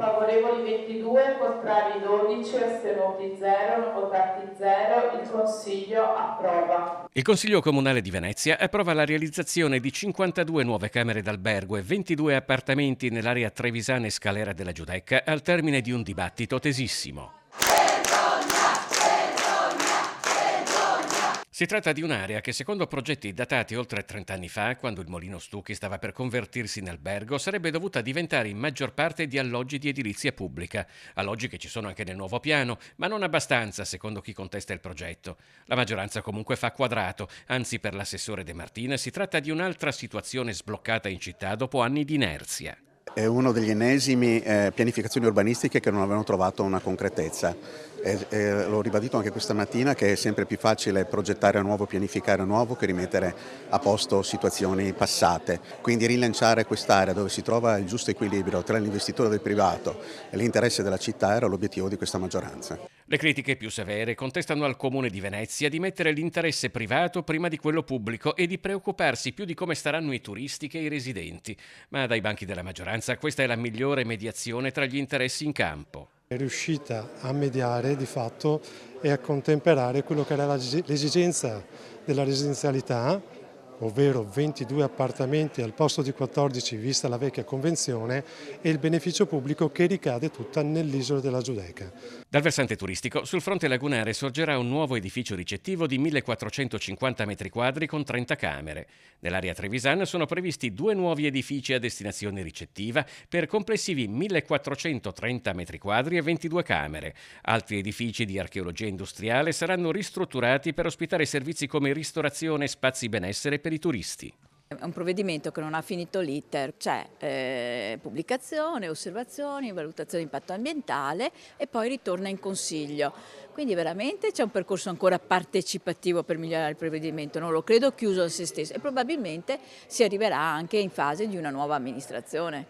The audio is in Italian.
Favorevoli 22, contrari 12, astenuti 0, non votati 0. Il Consiglio approva. Il Consiglio Comunale di Venezia approva la realizzazione di 52 nuove camere d'albergo e 22 appartamenti nell'area trevisana e scalera della Giudecca al termine di un dibattito tesissimo. Si tratta di un'area che, secondo progetti datati oltre 30 anni fa, quando il Molino Stucchi stava per convertirsi in albergo, sarebbe dovuta diventare in maggior parte di alloggi di edilizia pubblica. Alloggi che ci sono anche nel nuovo piano, ma non abbastanza, secondo chi contesta il progetto. La maggioranza comunque fa quadrato, anzi per l'assessore De Martina si tratta di un'altra situazione sbloccata in città dopo anni di inerzia. È uno degli ennesimi pianificazioni urbanistiche che non avevano trovato una concretezza. L'ho ribadito anche questa mattina che è sempre più facile progettare a nuovo, pianificare a nuovo che rimettere a posto situazioni passate. Quindi rilanciare quest'area dove si trova il giusto equilibrio tra l'investitore del privato e l'interesse della città era l'obiettivo di questa maggioranza. Le critiche più severe contestano al Comune di Venezia di mettere l'interesse privato prima di quello pubblico e di preoccuparsi più di come staranno i turisti che i residenti. Ma dai banchi della maggioranza questa è la migliore mediazione tra gli interessi in campo. È riuscita a mediare di fatto e a contemperare quello che era l'esigenza della residenzialità, ovvero 22 appartamenti al posto di 14 vista la vecchia convenzione, e il beneficio pubblico che ricade tutta nell'isola della Giudecca. Dal versante turistico, sul fronte lagunare sorgerà un nuovo edificio ricettivo di 1450 metri quadri con 30 camere. Nell'area trevisana sono previsti 2 nuovi edifici a destinazione ricettiva per complessivi 1430 metri quadri e 22 camere. Altri edifici di archeologia industriale saranno ristrutturati per ospitare servizi come ristorazione e spazi benessere per i turisti. È un provvedimento che non ha finito l'iter, c'è pubblicazione, osservazioni, valutazione di impatto ambientale e poi ritorna in Consiglio. Quindi veramente c'è un percorso ancora partecipativo per migliorare il provvedimento, non lo credo chiuso a se stesso, e probabilmente si arriverà anche in fase di una nuova amministrazione.